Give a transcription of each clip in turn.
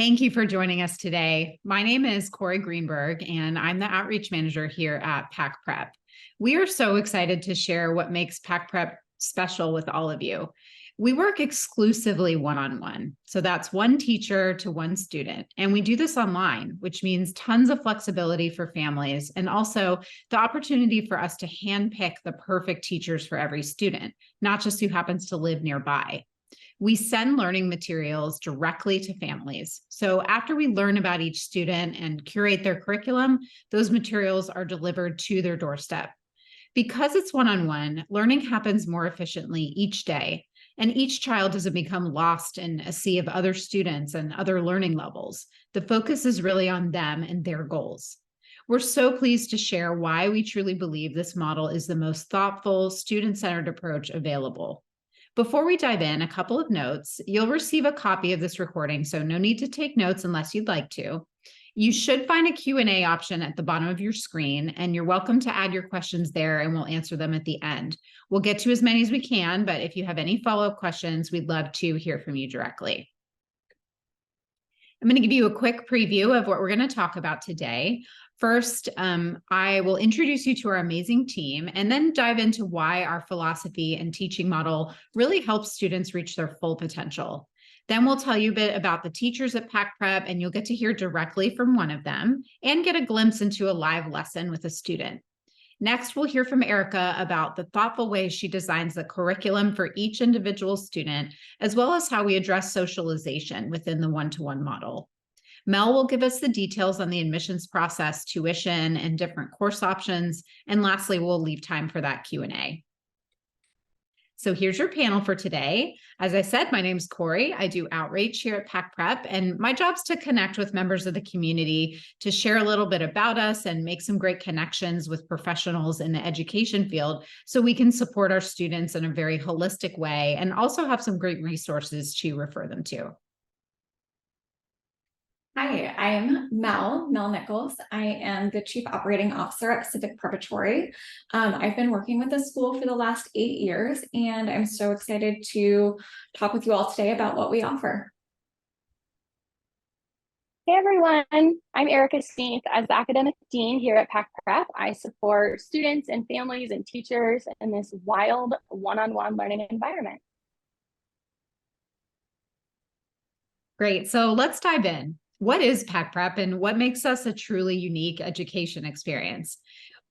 Thank you for joining us today. My name is Corey Greenberg, and I'm the Outreach Manager here at Pack Prep. We are so excited to share what makes Pack Prep special with all of you. We work exclusively one-on-one, so that's one teacher to one student, and we do this online, which means tons of flexibility for families and also the opportunity for us to handpick the perfect teachers for every student, not just who happens to live nearby. We send learning materials directly to families. So after we learn about each student and curate their curriculum, those materials are delivered to their doorstep. Because it's one-on-one, learning happens more efficiently each day, and each child doesn't become lost in a sea of other students and other learning levels. The focus is really on them and their goals. We're so pleased to share why we truly believe this model is the most thoughtful, student-centered approach available. Before we dive in, a couple of notes. You'll receive a copy of this recording, so no need to take notes unless you'd like to. You should find a Q&A option at the bottom of your screen, and you're welcome to add your questions there, and we'll answer them at the end. We'll get to as many as we can, but if you have any follow-up questions, we'd love to hear from you directly. I'm going to give you a quick preview of what we're going to talk about today. First, I will introduce you to our amazing team and then dive into why our philosophy and teaching model really helps students reach their full potential. Then we'll tell you a bit about the teachers at Pack Prep, and you'll get to hear directly from one of them and get a glimpse into a live lesson with a student. Next, we'll hear from Erica about the thoughtful ways she designs the curriculum for each individual student, as well as how we address socialization within the one-to-one model. Mel will give us the details on the admissions process, tuition, and different course options. And lastly, we'll leave time for that Q&A. So here's your panel for today. As I said, my name's Corey. I do outreach here at Pack Prep, and my job's to connect with members of the community to share a little bit about us and make some great connections with professionals in the education field so we can support our students in a very holistic way and also have some great resources to refer them to. Hi, I'm Mel Nichols. I am the Chief Operating Officer at Preparatory. I've been working with the school for the last 8 years, and I'm so excited to talk with you all today about what we offer. Hey everyone, I'm Erica Smith. As the Academic Dean here at Pack Prep, I support students and families and teachers in this wild one-on-one learning environment. Great, so let's dive in. What is Pack Prep and what makes us a truly unique education experience?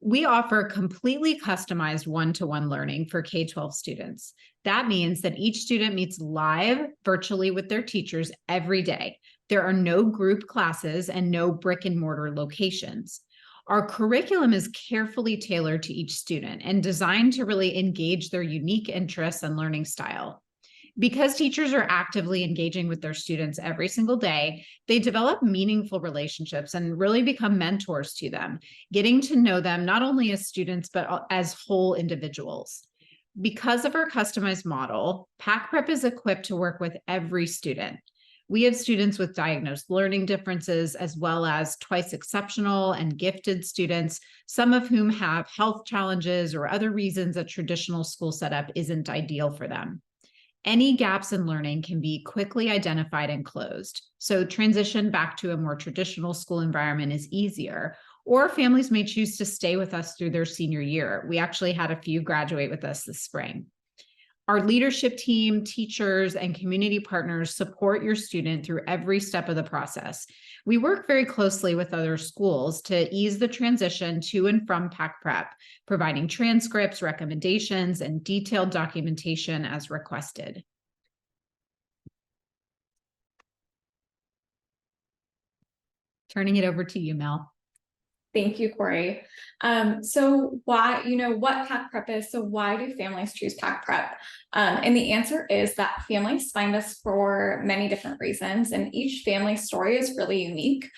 We offer completely customized one-to-one learning for K-12 students. That means that each student meets live virtually with their teachers every day. There are no group classes and no brick and mortar locations. Our curriculum is carefully tailored to each student and designed to really engage their unique interests and learning style. Because teachers are actively engaging with their students every single day, they develop meaningful relationships and really become mentors to them, getting to know them not only as students, but as whole individuals. Because of our customized model, Pack Prep is equipped to work with every student. We have students with diagnosed learning differences, as well as twice exceptional and gifted students, some of whom have health challenges or other reasons a traditional school setup isn't ideal for them. Any gaps in learning can be quickly identified and closed. So transition back to a more traditional school environment is easier, or families may choose to stay with us through their senior year. We actually had a few graduate with us this spring. Our leadership team, teachers, and community partners support your student through every step of the process. We work very closely with other schools to ease the transition to and from Pack Prep, providing transcripts, recommendations, and detailed documentation as requested. Turning it over to you, Mel. Thank you, Corey. So what Pack Prep is, so why do families choose Pack Prep? And the answer is that families find us for many different reasons, and each family story is really unique.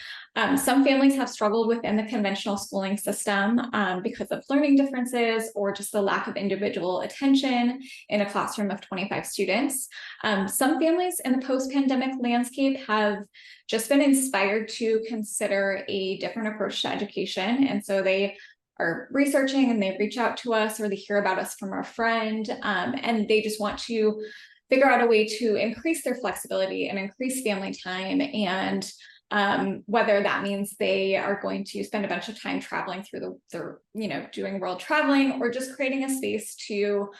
Some families have struggled within the conventional schooling system because of learning differences or just the lack of individual attention in a classroom of 25 students. Some families in the post-pandemic landscape have just been inspired to consider a different approach to education. And so they are researching and they reach out to us, or they hear about us from a friend, and they just want to figure out a way to increase their flexibility and increase family time. And whether that means they are going to spend a bunch of time traveling through doing world traveling, or just creating a space to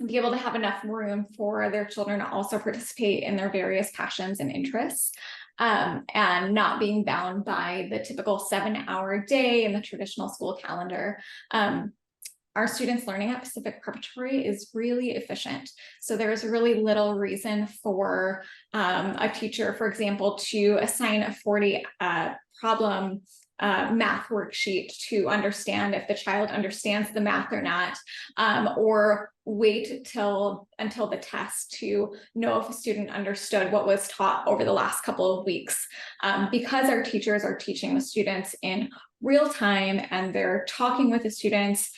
be able to have enough room for their children to also participate in their various passions and interests, and not being bound by the typical 7-hour day in the traditional school calendar. Our students learning at Pacific Preparatory is really efficient. So there's really little reason for a teacher, for example, to assign a 40 problem math worksheet to understand if the child understands the math or not, or wait until the test to know if a student understood what was taught over the last couple of weeks. Because our teachers are teaching the students in real time and they're talking with the students,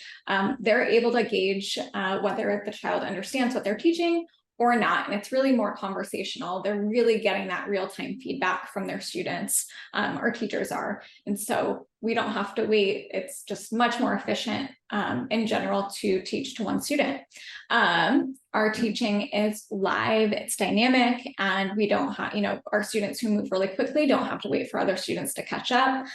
they're able to gauge whether the child understands what they're teaching or not. And it's really more conversational. They're really getting that real-time feedback from their students, our teachers are. And so we don't have to wait. It's just much more efficient in general to teach to one student. Our teaching is live, it's dynamic, and we don't have, our students who move really quickly don't have to wait for other students to catch up.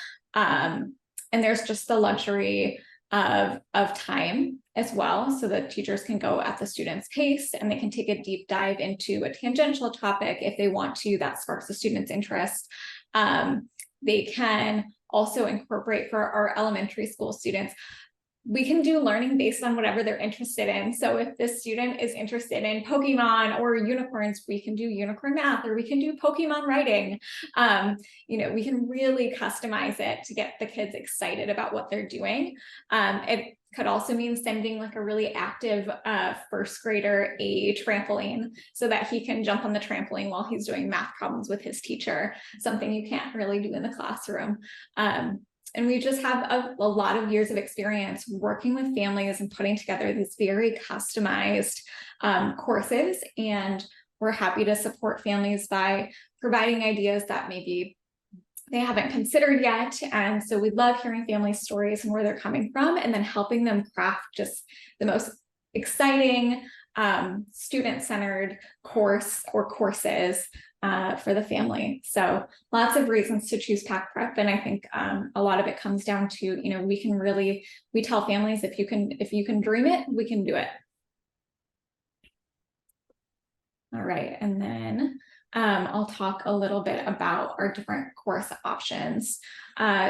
And there's just the luxury of time as well, so that teachers can go at the student's pace and they can take a deep dive into a tangential topic if they want to, that sparks the student's interest. They can also incorporate, for our elementary school students, we can do learning based on whatever they're interested in. So if the student is interested in Pokemon or unicorns, we can do unicorn math, or we can do Pokemon writing. We can really customize it to get the kids excited about what they're doing. It could also mean sending like a really active first grader a trampoline so that he can jump on the trampoline while he's doing math problems with his teacher, something you can't really do in the classroom. And we just have a lot of years of experience working with families and putting together these very customized courses. And we're happy to support families by providing ideas that maybe they haven't considered yet. And so we love hearing family stories and where they're coming from, and then helping them craft just the most exciting, student-centered course or courses for the family. So lots of reasons to choose Pac Prep. And I think a lot of it comes down to, we tell families, if you can dream it, we can do it. All right. And then I'll talk a little bit about our different course options.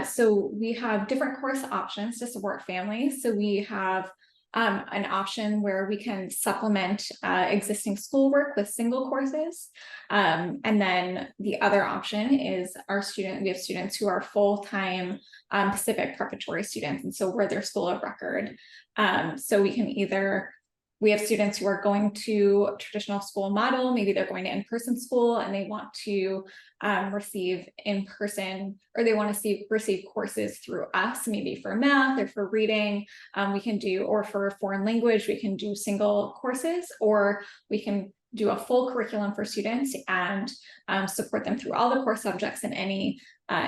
So we have different course options to support families. So we have an option where we can supplement existing schoolwork with single courses. And then the other option is we have students who are full-time Pacific Preparatory students. And so we're their school of record. So we have students who are going to traditional school model, maybe they're going to in-person school and they want to receive in-person, or they want to receive courses through us, maybe for math or for reading. We can do, or for foreign language, we can do single courses, or we can do a full curriculum for students and support them through all the core subjects and any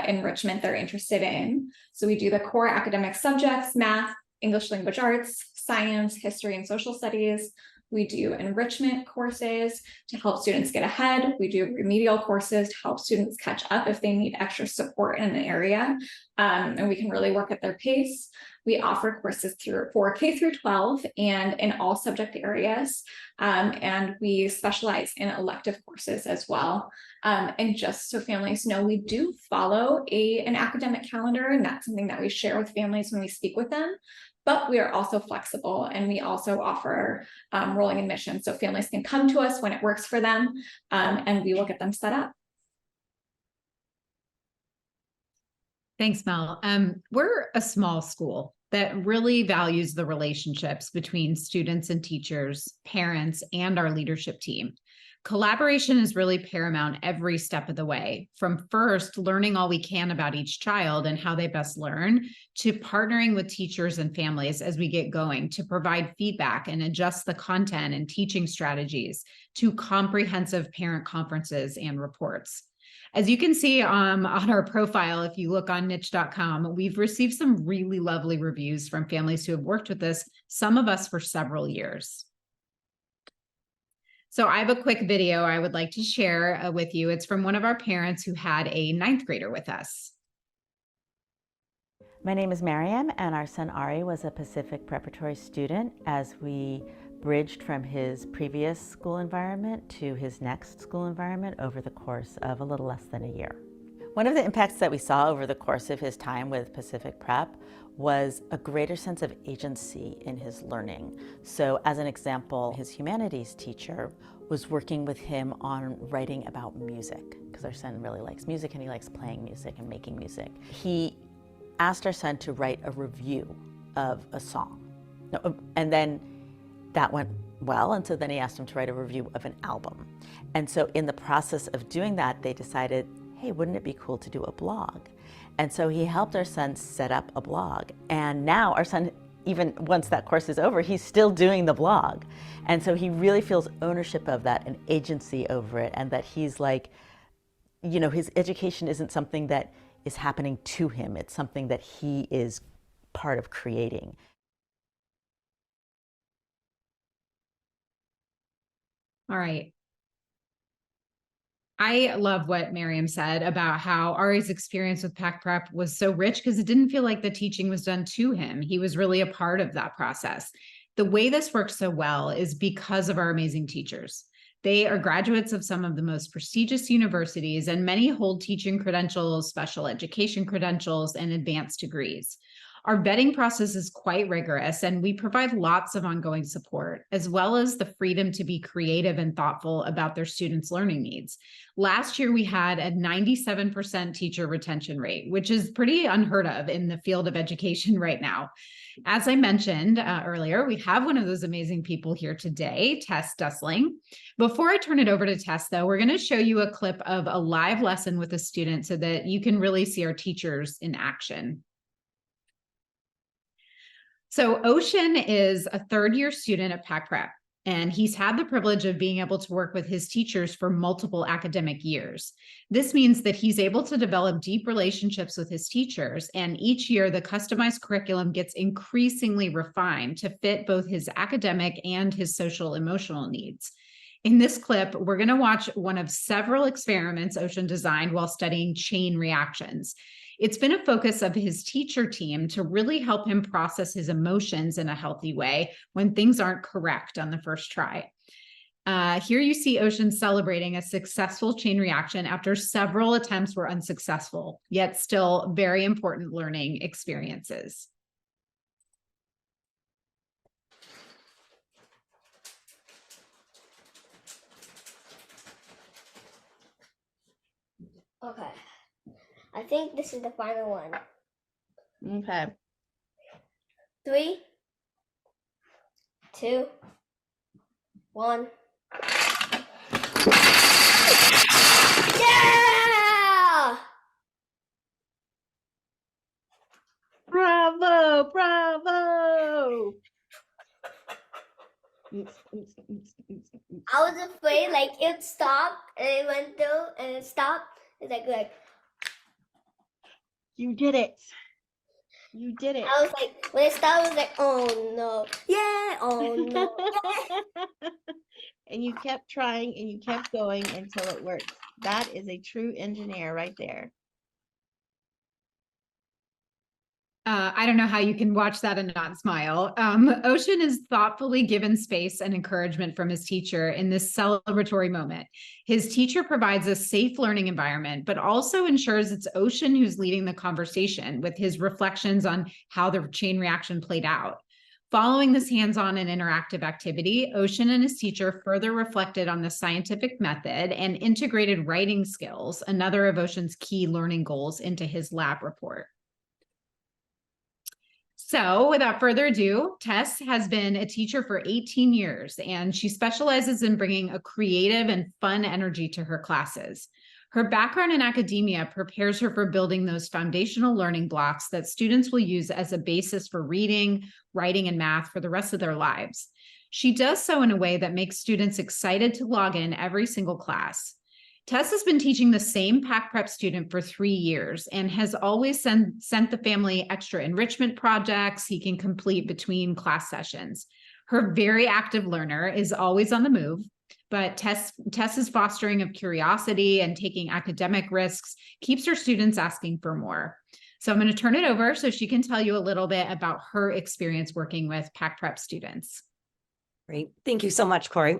enrichment they're interested in. So we do the core academic subjects: math, English language arts, science, history, and social studies. We do enrichment courses to help students get ahead. We do remedial courses to help students catch up if they need extra support in an area. And we can really work at their pace. We offer courses for K through 12 and in all subject areas. And we specialize in elective courses as well. And just so families know, we do follow an academic calendar, and that's something that we share with families when we speak with them. But we are also flexible, and we also offer rolling admission, so families can come to us when it works for them, and we will get them set up. Thanks, Mel. We're a small school that really values the relationships between students and teachers, parents, and our leadership team. Collaboration is really paramount every step of the way, from first learning all we can about each child and how they best learn, to partnering with teachers and families as we get going to provide feedback and adjust the content and teaching strategies, to comprehensive parent conferences and reports. As you can see on our profile, if you look on niche.com, we've received some really lovely reviews from families who have worked with us, some of us for several years. So I have a quick video I would like to share with you. It's from one of our parents who had a ninth grader with us. My name is Mariam, and our son Ari was a Pacific Preparatory student as we bridged from his previous school environment to his next school environment over the course of a little less than a year. One of the impacts that we saw over the course of his time with Pacific Prep was a greater sense of agency in his learning. So as an example, his humanities teacher was working with him on writing about music, because our son really likes music and he likes playing music and making music. He asked our son to write a review of a song. And then that went well, and so then he asked him to write a review of an album. And so in the process of doing that, they decided, hey, wouldn't it be cool to do a blog? And so he helped our son set up a blog. And now our son, even once that course is over, he's still doing the blog. And so he really feels ownership of that and agency over it, and that he's like, you know, his education isn't something that is happening to him. It's something that he is part of creating. All right. I love what Miriam said about how Ari's experience with PAC Prep was so rich because it didn't feel like the teaching was done to him. He was really a part of that process. The way this works so well is because of our amazing teachers. They are graduates of some of the most prestigious universities, and many hold teaching credentials, special education credentials, and advanced degrees. Our vetting process is quite rigorous, and we provide lots of ongoing support, as well as the freedom to be creative and thoughtful about their students' learning needs. Last year, we had a 97% teacher retention rate, which is pretty unheard of in the field of education right now. As I mentioned earlier, we have one of those amazing people here today, Tess Dussling. Before I turn it over to Tess, though, we're going to show you a clip of a live lesson with a student so that you can really see our teachers in action. So Ocean is a third-year student at PAC Prep, and he's had the privilege of being able to work with his teachers for multiple academic years. This means that he's able to develop deep relationships with his teachers, and each year the customized curriculum gets increasingly refined to fit both his academic and his social emotional needs. In this clip, we're going to watch one of several experiments Ocean designed while studying chain reactions. It's been a focus of his teacher team to really help him process his emotions in a healthy way when things aren't correct on the first try. Here you see Ocean celebrating a successful chain reaction after several attempts were unsuccessful, yet still very important learning experiences. Okay. I think this is the final one. Okay. 3, 2, 1. Yeah! Bravo, bravo! I was afraid like it stopped and it went through and it stopped. It's like You did it. You did it. I was like, when it stopped, I was like, oh no, yeah, oh no. Yeah. And you kept trying and you kept going until it worked. That is a true engineer right there. I don't know how you can watch that and not smile. Ocean is thoughtfully given space and encouragement from his teacher in this celebratory moment. His teacher provides a safe learning environment, but also ensures it's Ocean who's leading the conversation with his reflections on how the chain reaction played out. Following this hands-on and interactive activity, Ocean and his teacher further reflected on the scientific method and integrated writing skills, another of Ocean's key learning goals, into his lab report. So without further ado, Tess has been a teacher for 18 years, and she specializes in bringing a creative and fun energy to her classes. Her background in academia prepares her for building those foundational learning blocks that students will use as a basis for reading, writing, and math for the rest of their lives. She does so in a way that makes students excited to log in every single class. Tess has been teaching the same PAC Prep student for 3 years and has always sent the family extra enrichment projects he can complete between class sessions. Her very active learner is always on the move. But Tess's fostering of curiosity and taking academic risks keeps her students asking for more. So I'm going to turn it over so she can tell you a little bit about her experience working with Pac Prep students. Great. Thank you so much, Corey.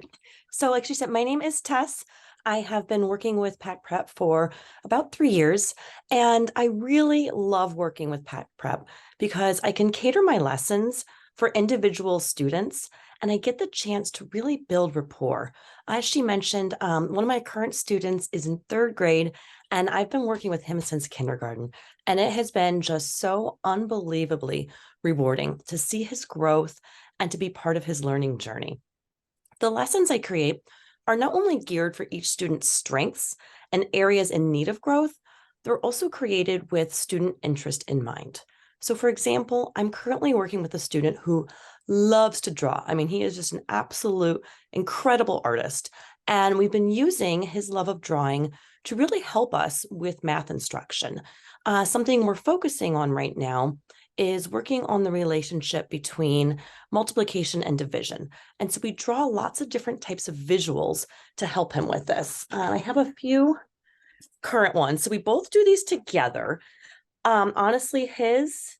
So like she said, my name is Tess. I have been working with Pac Prep for about 3 years, and I really love working with Pac Prep because I can cater my lessons for individual students, and I get the chance to really build rapport. As she mentioned, one of my current students is in 3rd grade, and I've been working with him since kindergarten, and it has been just so unbelievably rewarding to see his growth and to be part of his learning journey. The lessons I create are not only geared for each student's strengths and areas in need of growth, they're also created with student interest in mind. So for example, I'm currently working with a student who loves to draw. I mean, he is just an absolute incredible artist. And we've been using his love of drawing to really help us with math instruction. Something we're focusing on right now is working on the relationship between multiplication and division. And so we draw lots of different types of visuals to help him with this. I have a few current ones. So we both do these together. Honestly, his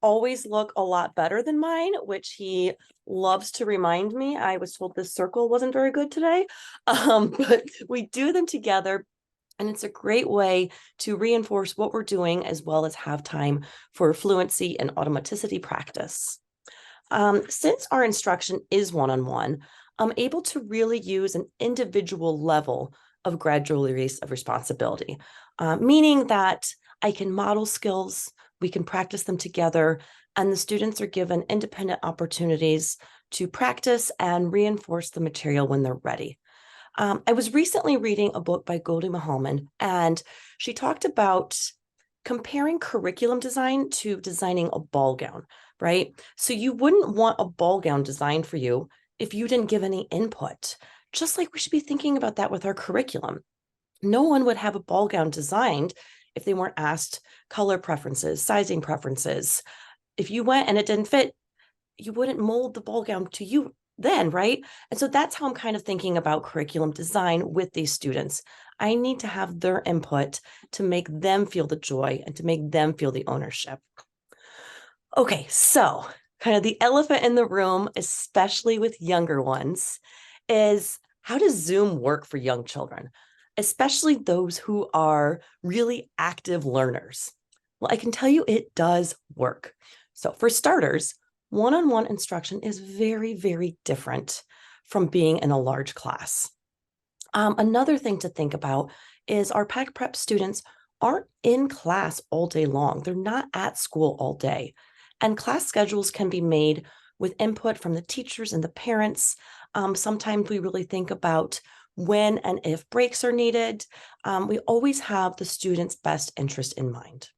always look a lot better than mine, which he loves to remind me. I was told this circle wasn't very good today, but we do them together. And it's a great way to reinforce what we're doing as well as have time for fluency and automaticity practice. Since our instruction is one-on-one, I'm able to really use an individual level of gradual release of responsibility, meaning that I can model skills, we can practice them together, and the students are given independent opportunities to practice and reinforce the material when they're ready. I was recently reading a book by Goldie Mahalman, and she talked about comparing curriculum design to designing a ball gown, right? So you wouldn't want a ball gown designed for you if you didn't give any input. Just like we should be thinking about that with our curriculum. No one would have a ball gown designed if they weren't asked color preferences, sizing preferences. If you went and it didn't fit, you wouldn't mold the ball gown to you then, right? And so that's how I'm kind of thinking about curriculum design with these students. I need to have their input to make them feel the joy and to make them feel the ownership. Okay, so kind of the elephant in the room, especially with younger ones, is how does Zoom work for young children, especially those who are really active learners? Well, I can tell you it does work. So for starters, one-on-one instruction is very, very different from being in a large class. Another thing to think about is our Pac Prep students aren't in class all day long. They're not at school all day. And class schedules can be made with input from the teachers and the parents. Sometimes we really think about when and if breaks are needed. We always have the student's best interest in mind.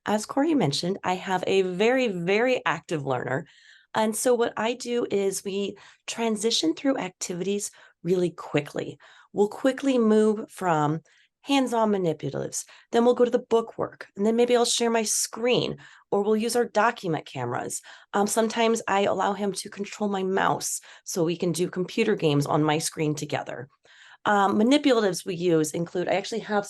As Corey mentioned, I have a very, very active learner. And so what I do is we transition through activities really quickly. We'll quickly move from hands-on manipulatives, then we'll go to the book work, and then maybe I'll share my screen, or we'll use our document cameras. Sometimes I allow him to control my mouse so we can do computer games on my screen together. Manipulatives we use include, I actually have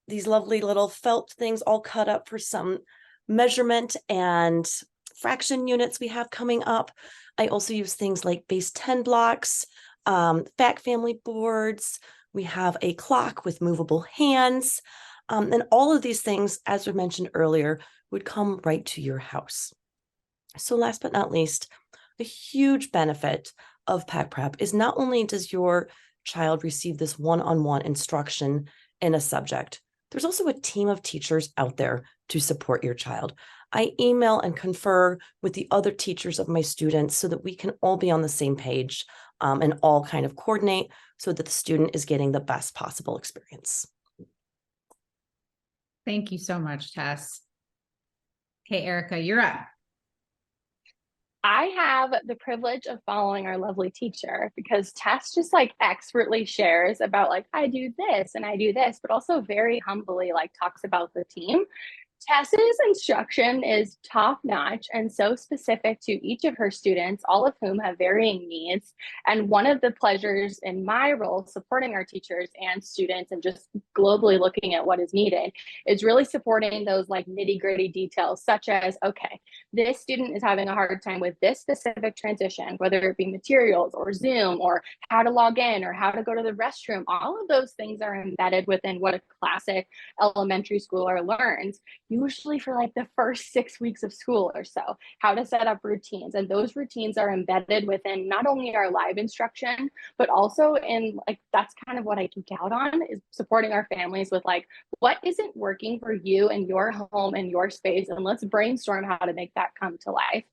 these lovely little felt things all cut up for some measurement and fraction units we have coming up. I also use things like base 10 blocks, fact family boards. We have a clock with movable hands. And all of these things, as we mentioned earlier, would come right to your house. So last but not least, a huge benefit of Pac Prep is not only does your child receive this one-on-one instruction in a subject, there's also a team of teachers out there to support your child. I email and confer with the other teachers of my students so that we can all be on the same page and all kind of coordinate so that the student is getting the best possible experience. Thank you so much, Tess. Okay, Erica, you're up. I have the privilege of following our lovely teacher because Tess just like expertly shares about like, I do this and I do this, but also very humbly like talks about the team. Tess's instruction is top notch and so specific to each of her students, all of whom have varying needs. And one of the pleasures in my role supporting our teachers and students and just globally looking at what is needed is really supporting those like nitty gritty details, such as, okay, this student is having a hard time with this specific transition, whether it be materials or Zoom or how to log in or how to go to the restroom. All of those things are embedded within what a classic elementary schooler learns, usually for like the first 6 weeks of school or so, how to set up routines. And those routines are embedded within not only our live instruction, but also in like, that's kind of what I geek out on, is supporting our families with like, what isn't working for you and your home and your space, and let's brainstorm how to make that come to life.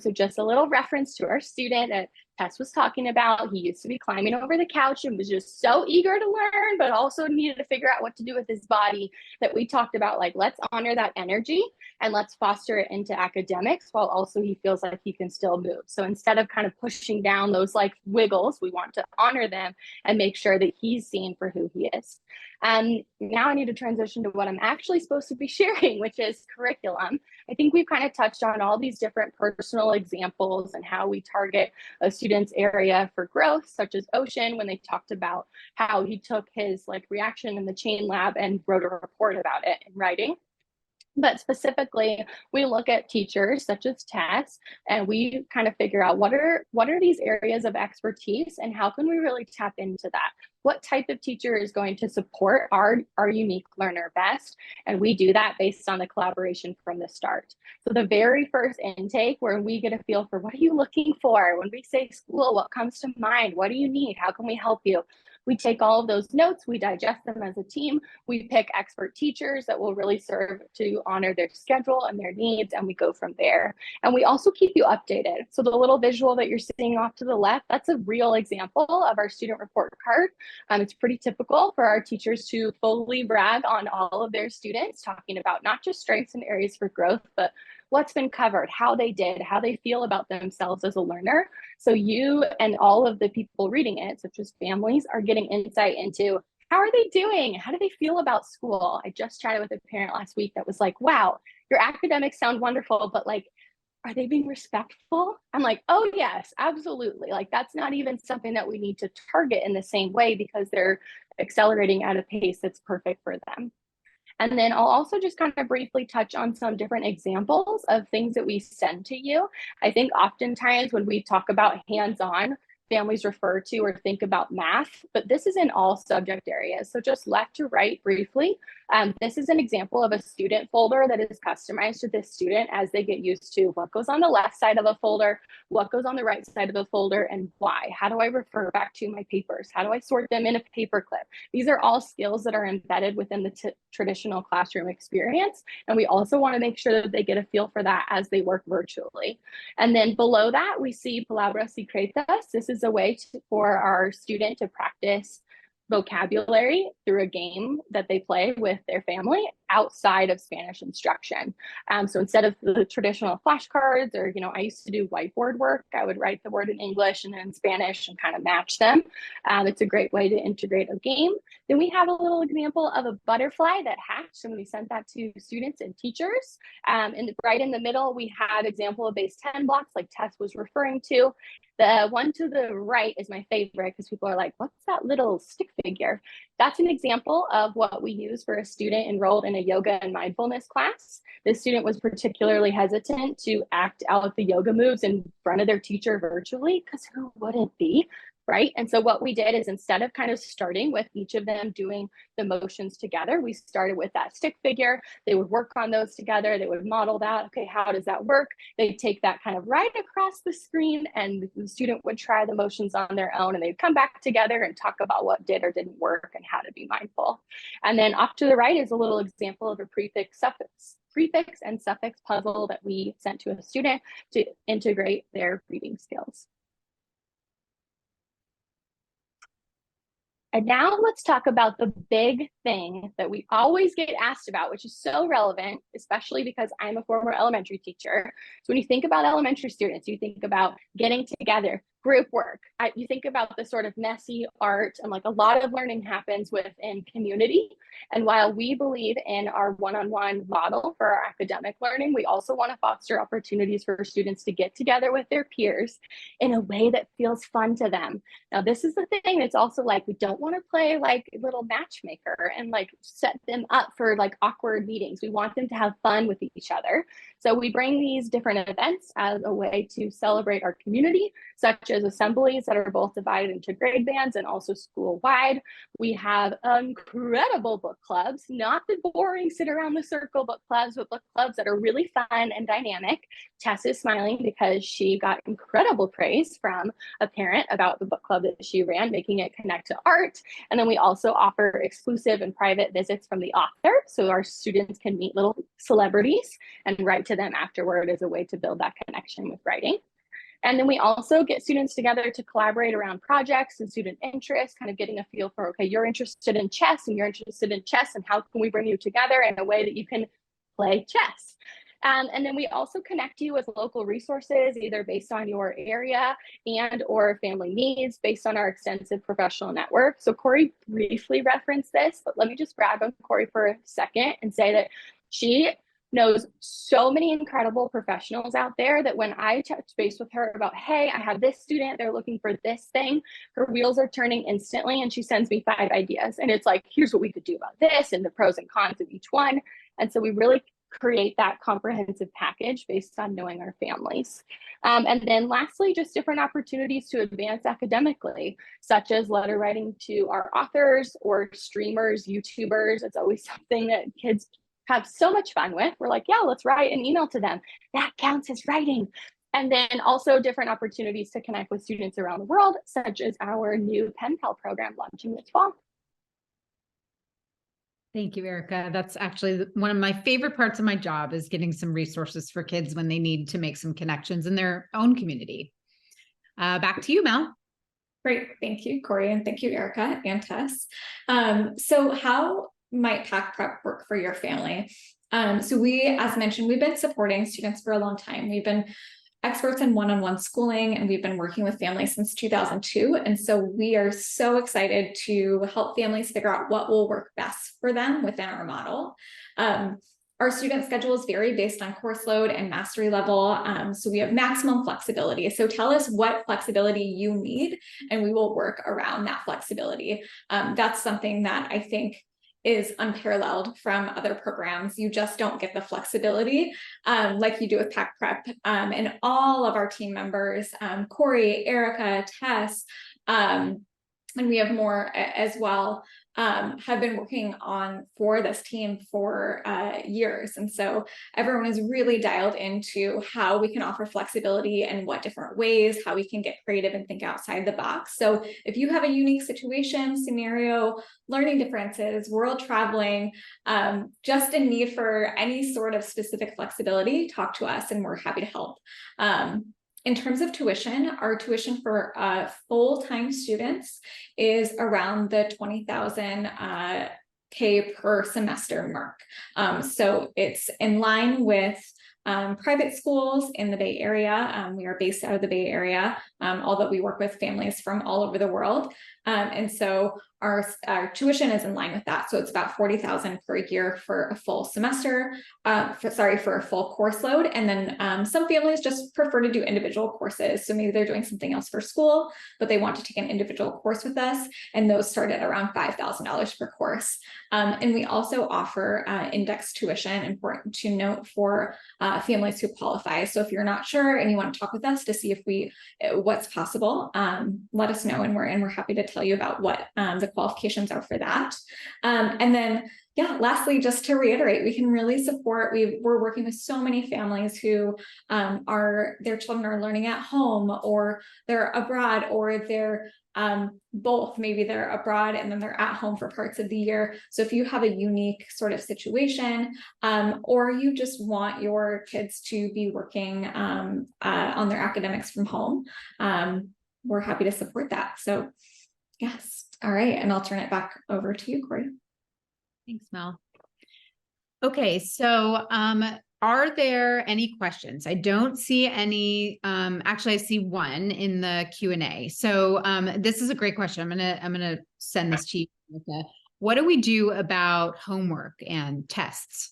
So just a little reference to our student that Tess was talking about. He used to be climbing over the couch and was just so eager to learn, but also needed to figure out what to do with his body, that we talked about like, let's honor that energy and let's foster it into academics while also he feels like he can still move. So instead of kind of pushing down those like wiggles, we want to honor them and make sure that he's seen for who he is. And now I need to transition to what I'm actually supposed to be sharing, which is curriculum. I think we've kind of touched on all these different personal examples and how we target a student's area for growth, such as Ocean, when they talked about how he took his like reaction in the chain lab and wrote a report about it in writing. But specifically, we look at teachers such as Tess, and we kind of figure out what are these areas of expertise and how can we really tap into that? What type of teacher is going to support our unique learner best? And we do that based on the collaboration from the start. So the very first intake, where we get a feel for what are you looking for? When we say school, what comes to mind? What do you need? How can we help you? We take all of those notes, we digest them as a team, we pick expert teachers that will really serve to honor their schedule and their needs, and we go from there. And we also keep you updated. So the little visual that you're seeing off to the left, that's a real example of our student report card. It's pretty typical for our teachers to fully brag on all of their students, talking about not just strengths and areas for growth, but what's been covered, how they did, how they feel about themselves as a learner. So you and all of the people reading it, such as families, are getting insight into how are they doing? How do they feel about school? I just chatted with a parent last week that was like, wow, your academics sound wonderful, but like, are they being respectful? I'm like, oh yes, absolutely. Like that's not even something that we need to target in the same way because they're accelerating at a pace that's perfect for them. And then I'll also just kind of briefly touch on some different examples of things that we send to you. I think oftentimes when we talk about hands-on, families refer to or think about math, but this is in all subject areas. So just left to right briefly, this is an example of a student folder that is customized to this student as they get used to what goes on the left side of a folder, what goes on the right side of the folder, and why. How do I refer back to my papers? How do I sort them in a paperclip? These are all skills that are embedded within the traditional classroom experience. And we also want to make sure that they get a feel for that as they work virtually. And then below that, we see Palabras Secretas. This is a way for our student to practice vocabulary through a game that they play with their family outside of Spanish instruction. So instead of the traditional flashcards or, I used to do whiteboard work, I would write the word in English and then in Spanish and kind of match them. It's a great way to integrate a game. Then we have a little example of a butterfly that hatched, and we sent that to students and teachers. And right in the middle, we had example of base 10 blocks like Tess was referring to. The one to the right is my favorite because people are like, what's that little stick figure? That's an example of what we use for a student enrolled in a yoga and mindfulness class. This student was particularly hesitant to act out the yoga moves in front of their teacher virtually because who wouldn't be? Right. And so what we did is instead of kind of starting with each of them doing the motions together, we started with that stick figure. They would work on those together. They would model that. Okay, how does that work? They'd take that kind of right across the screen and the student would try the motions on their own and they'd come back together and talk about what did or didn't work and how to be mindful. And then off to the right is a little example of a prefix and suffix puzzle that we sent to a student to integrate their reading skills. And now let's talk about the big thing that we always get asked about, which is so relevant, especially because I'm a former elementary teacher. So when you think about elementary students, you think about getting together, group work. You think about the sort of messy art and like a lot of learning happens within community. And while we believe in our one-on-one model for our academic learning, we also want to foster opportunities for students to get together with their peers in a way that feels fun to them. Now, this is the thing. It's also like, we don't want to play like a little matchmaker and like set them up for like awkward meetings. We want them to have fun with each other. So we bring these different events as a way to celebrate our community, such as assemblies that are both divided into grade bands and also school-wide. We have incredible book clubs, not the boring sit around the circle book clubs, but book clubs that are really fun and dynamic. Tess is smiling because she got incredible praise from a parent about the book club that she ran, making it connect to art. And then we also offer exclusive and private visits from the author, so our students can meet little celebrities and write to them afterward as a way to build that connection with writing. And then we also get students together to collaborate around projects and student interests, kind of getting a feel for, okay, you're interested in chess and you're interested in chess, and how can we bring you together in a way that you can play chess? And then we also connect you with local resources, either based on your area and or family needs, based on our extensive professional network. So Corey briefly referenced this, but let me just brag on Corey for a second and say that she knows so many incredible professionals out there that when I touch base with her about, hey, I have this student, they're looking for this thing, her wheels are turning instantly, and she sends me 5 ideas. And it's like, here's what we could do about this and the pros and cons of each one. And so we really create that comprehensive package based on knowing our families. And then lastly, just different opportunities to advance academically, such as letter writing to our authors or streamers, YouTubers. It's always something that kids have so much fun with. We're like, yeah, let's write an email to them. That counts as writing. And then also different opportunities to connect with students around the world, such as our new pen pal program launching this fall. Thank you, Erica. That's actually one of my favorite parts of my job, is getting some resources for kids when they need to make some connections in their own community. Back to you, Mel. Great. Thank you, Corey. And thank you, Erica and Tess. So how might PAC Prep work for your family? So we, as mentioned, we've been supporting students for a long time. We've been experts in one-on-one schooling, and we've been working with families since 2002. And so we are so excited to help families figure out what will work best for them within our model. Our student schedules vary based on course load and mastery level. So we have maximum flexibility. So tell us what flexibility you need, and we will work around that flexibility. That's something that I think is unparalleled from other programs. You just don't get the flexibility like you do with PAC Prep. And all of our team members, Corey, Erica, Tess, and we have more as well, have been working on for this team for years. And so everyone is really dialed into how we can offer flexibility and what different ways, how we can get creative and think outside the box. So if you have a unique situation, scenario, learning differences, world traveling, just a need for any sort of specific flexibility, talk to us and we're happy to help. In terms of tuition, our tuition for full-time students is around the 20,000 K per semester mark. So it's in line with private schools in the Bay Area. We are based out of the Bay Area, although we work with families from all over the world. And so our tuition is in line with that. So it's about 40,000 per year for a full semester, for a full course load. And then some families just prefer to do individual courses. So maybe they're doing something else for school, but they want to take an individual course with us. And those start at around $5,000 per course. And we also offer index tuition, important to note, for families who qualify. So if you're not sure and you want to talk with us to see if what's possible, let us know, and we're happy to tell you about what the qualifications are for that. And then, yeah, lastly, just to reiterate, we can really support, we're working with so many families who their children are learning at home, or they're abroad, or they're both. Maybe they're abroad and then they're at home for parts of the year. So if you have a unique sort of situation, or you just want your kids to be working on their academics from home, we're happy to support that. So yes. All right. And I'll turn it back over to you, Corey. Thanks, Mel. Okay, so are there any questions? I don't see any. Actually, I see one in the Q&A. So this is a great question. I'm gonna send this to you. what do we do about homework and tests?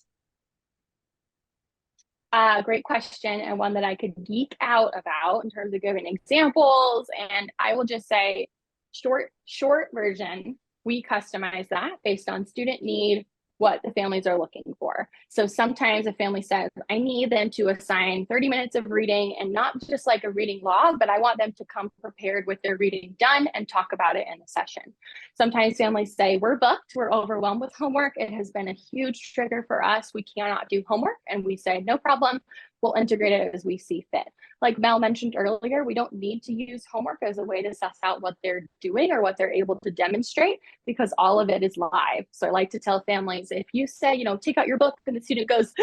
Great question, and one that I could geek out about in terms of giving examples. And I will just say, short version, we customize that based on student need, what the families are looking for. So sometimes a family says, I need them to assign 30 minutes of reading, and not just like a reading log, but I want them to come prepared with their reading done and talk about it in the session. Sometimes families say, we're booked, we're overwhelmed with homework. It has been a huge trigger for us. We cannot do homework. And we say, no problem, we'll integrate it as we see fit. Like Mel mentioned earlier, we don't need to use homework as a way to suss out what they're doing or what they're able to demonstrate, because all of it is live. So I like to tell families, if you say, take out your book, and the student goes,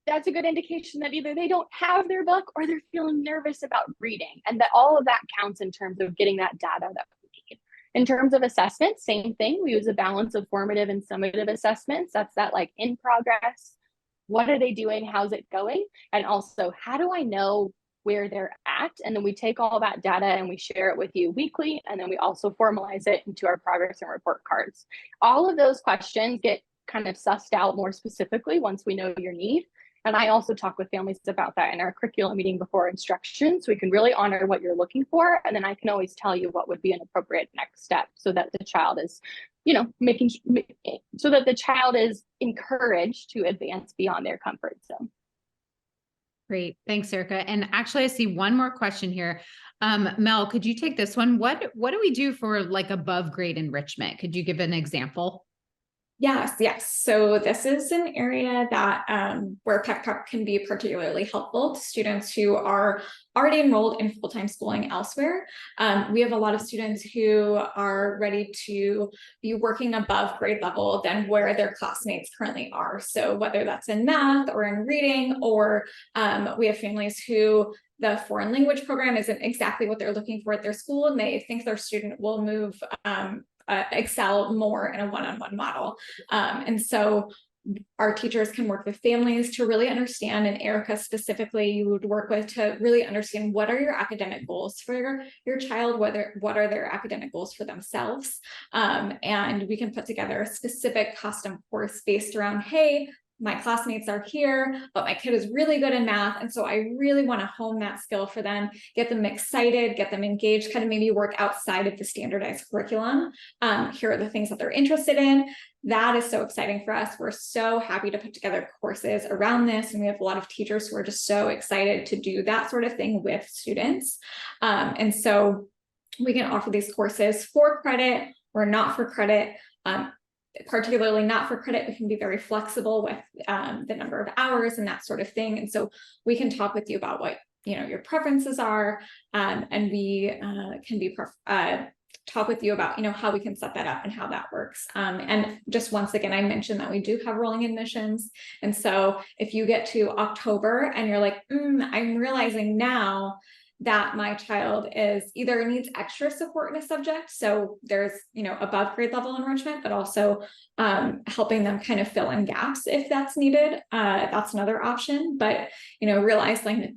that's a good indication that either they don't have their book or they're feeling nervous about reading, and that all of that counts in terms of getting that data that we need. In terms of assessment, same thing. We use a balance of formative and summative assessments. That's that like in progress. What are they doing? How's it going? And also, how do I know where they're at? And then we take all that data and we share it with you weekly. And then we also formalize it into our progress and report cards. All of those questions get kind of sussed out more specifically once we know your need. And I also talk with families about that in our curriculum meeting before instruction, so we can really honor what you're looking for. And then I can always tell you what would be an appropriate next step, so that the child is, so that the child is encouraged to advance beyond their comfort zone. Great. Thanks, Erica. And actually, I see one more question here. Mel, could you take this one? What do we do for like above grade enrichment? Could you give an example? Yes. So this is an area that where PEC Prep can be particularly helpful to students who are already enrolled in full-time schooling elsewhere. We have a lot of students who are ready to be working above grade level than where their classmates currently are. So whether that's in math or in reading, or we have families who the foreign language program isn't exactly what they're looking for at their school, and they think their student will move excel more in a one-on-one model. And so our teachers can work with families to really understand, and Erica specifically, you would work with to really understand what are your academic goals for your child, what are their academic goals for themselves. And we can put together a specific custom course based around, hey, my classmates are here, but my kid is really good in math. And so I really want to hone that skill for them, get them excited, get them engaged, kind of maybe work outside of the standardized curriculum. Here are the things that they're interested in. That is so exciting for us. We're so happy to put together courses around this. And we have a lot of teachers who are just so excited to do that sort of thing with students. And so we can offer these courses for credit or not for credit. Particularly not for credit, we can be very flexible with the number of hours and that sort of thing. And so we can talk with you about what your preferences are, and we can be talk with you about how we can set that up and how that works. And just once again, I mentioned that we do have rolling admissions. And so if you get to October and you're like, I'm realizing now that my child is either needs extra support in a subject, so there's above grade level enrichment, but also helping them kind of fill in gaps if that's needed. That's another option. But realize like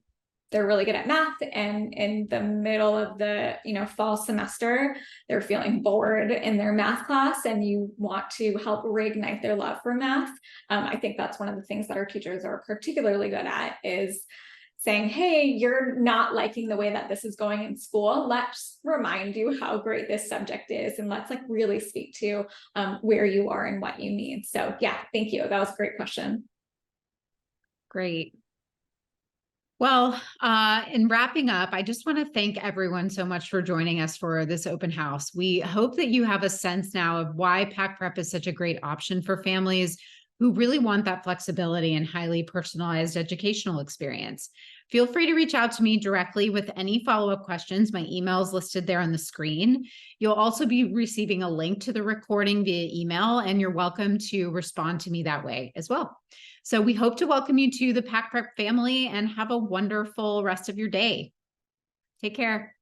they're really good at math, and in the middle of the fall semester they're feeling bored in their math class, and you want to help reignite their love for math. I think that's one of the things that our teachers are particularly good at, is saying, hey, you're not liking the way that this is going in school. Let's remind you how great this subject is. And let's really speak to where you are and what you need. So yeah, thank you. That was a great question. Great. Well, in wrapping up, I just want to thank everyone so much for joining us for this open house. We hope that you have a sense now of why PAC Prep is such a great option for families who really want that flexibility and highly personalized educational experience. Feel free to reach out to me directly with any follow-up questions. My email is listed there on the screen. You'll also be receiving a link to the recording via email, and you're welcome to respond to me that way as well. So we hope to welcome you to the PAC Prep family, and have a wonderful rest of your day. Take care.